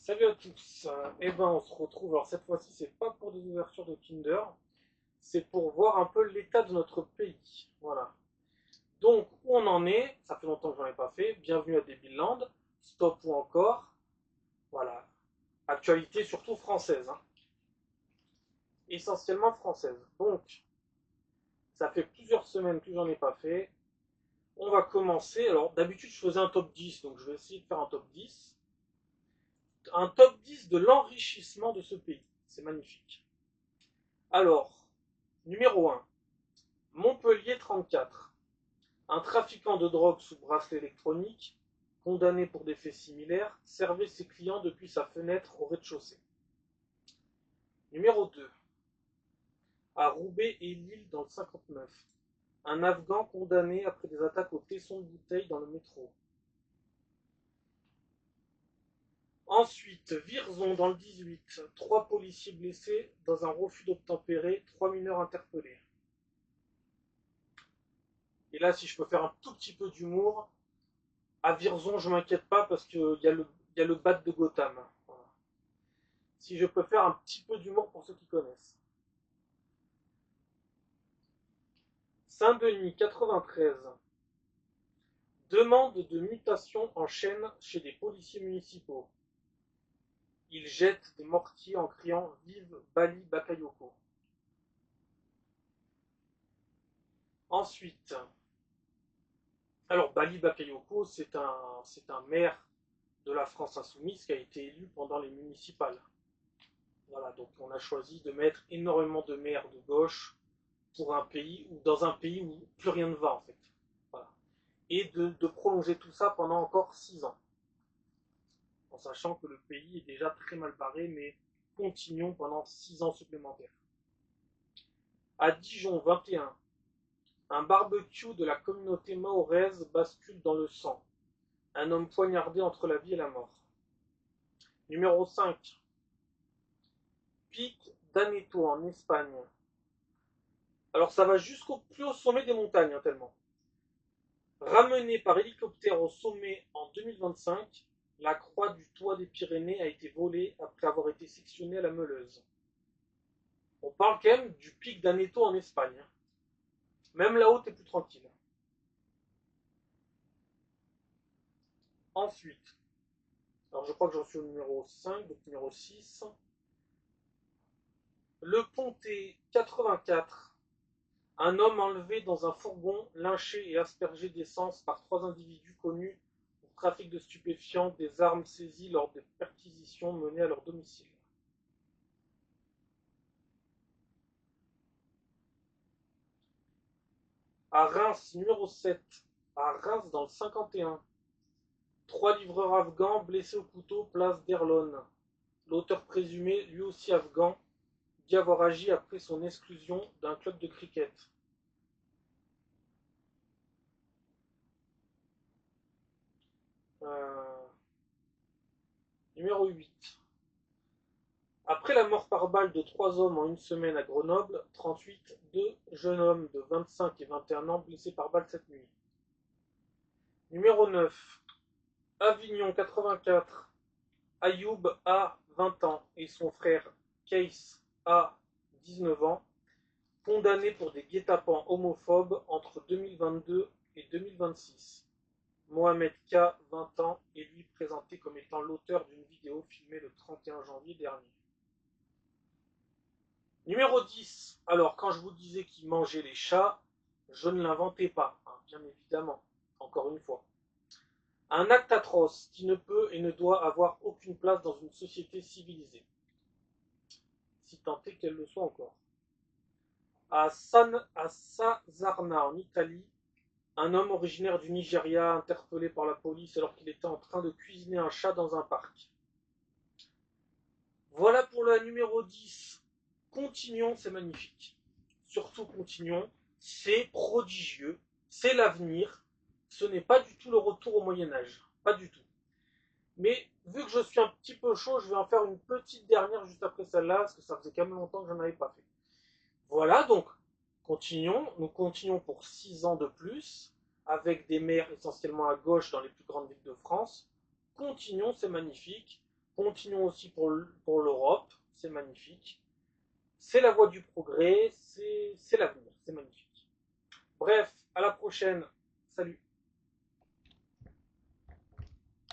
Salut à tous. Eh ben, on se retrouve. Alors cette fois-ci, c'est pas pour des ouvertures de Kinder, c'est pour voir un peu l'état de notre pays. Voilà. Donc où on en est, ça fait longtemps que j'en ai pas fait. Bienvenue à Debilland. Stop ou encore. Voilà. Actualité surtout française, hein. Essentiellement française. Donc, ça fait plusieurs semaines que j'en ai pas fait. On va commencer. Alors d'habitude, je faisais un top 10, donc je vais essayer de faire un top 10. Un top 10 de l'enrichissement de ce pays. C'est magnifique. Alors, numéro 1, Montpellier 34. Un trafiquant de drogue sous bracelet électronique, condamné pour des faits similaires, servait ses clients depuis sa fenêtre au rez-de-chaussée. Numéro 2, à Roubaix et Lille dans le 59. Un Afghan condamné après des attaques au tesson de bouteille dans le métro. Ensuite, Vierzon dans le 18. Trois policiers blessés dans un refus d'obtempérer, trois mineurs interpellés. Et là, si je peux faire un tout petit peu d'humour, à Vierzon, je m'inquiète pas parce qu'il y a le bat de Gotham. Voilà. Si je peux faire un petit peu d'humour pour ceux qui connaissent. Saint-Denis 93. Demande de mutation en chaîne chez des policiers municipaux. Ils jettent des mortiers en criant Vive Bali Bakayoko. Ensuite, alors Bali Bakayoko, c'est un maire de la France insoumise qui a été élu pendant les municipales. Voilà, donc on a choisi de mettre énormément de maires de gauche pour un pays ou dans un pays où plus rien ne va en fait. Voilà. Et de prolonger tout ça pendant encore 6 ans. En sachant que le pays est déjà très mal barré, mais continuons pendant 6 ans supplémentaires. À Dijon 21, un barbecue de la communauté mahoraise bascule dans le sang. Un homme poignardé entre la vie et la mort. Numéro 5, pic d'Aneto en Espagne. Alors ça va jusqu'au plus haut sommet des montagnes, hein, tellement. Ramené par hélicoptère au sommet en 2025, la croix du toit des Pyrénées a été volée après avoir été sectionnée à la meuleuse. On parle quand même du pic d'Aneto en Espagne. Même là-haut, t'es plus tranquille. Ensuite, alors je crois que j'en suis au numéro 5, donc numéro 6. Le Pontet 84. Un homme enlevé dans un fourgon, lynché et aspergé d'essence par trois individus connus pour trafic de stupéfiants, des armes saisies lors des perquisitions menées à leur domicile. À Reims, numéro 7. À Reims, dans le 51. Trois livreurs afghans blessés au couteau, place d'Erlon. L'auteur présumé, lui aussi afghan, dit avoir agi après son exclusion d'un club de cricket. Euh, Numéro 8. Après la mort par balle de trois hommes en une semaine à Grenoble, 38, deux jeunes hommes de 25 et 21 ans blessés par balle cette nuit. Numéro 9. Avignon 84. Ayoub a 20 ans et son frère Keis a 19 ans, condamnés pour des guet-apens homophobes entre 2022 et 2026. Mohamed K, 20 ans, est lui présenté comme étant l'auteur d'une vidéo filmée le 31 janvier dernier. Numéro 10. Alors, quand je vous disais qu'il mangeait les chats, je ne l'inventais pas, hein, bien évidemment, encore une fois. Un acte atroce qui ne peut et ne doit avoir aucune place dans une société civilisée, si tant est qu'elle le soit encore. À Sazarna, en Italie, un homme originaire du Nigeria interpellé par la police alors qu'il était en train de cuisiner un chat dans un parc. Voilà pour la numéro 10. Continuons, c'est magnifique. Surtout continuons, c'est prodigieux, c'est l'avenir. Ce n'est pas du tout le retour au Moyen-Âge, pas du tout. Mais vu que je suis un petit peu chaud, je vais en faire une petite dernière juste après celle-là, parce que ça faisait quand même longtemps que je n'en avais pas fait. Voilà, donc continuons. Nous continuons pour 6 ans de plus, avec des maires essentiellement à gauche dans les plus grandes villes de France. Continuons, c'est magnifique. Continuons aussi pour l'Europe, c'est magnifique. C'est la voie du progrès, c'est l'avenir, c'est magnifique. Bref, à la prochaine. Salut.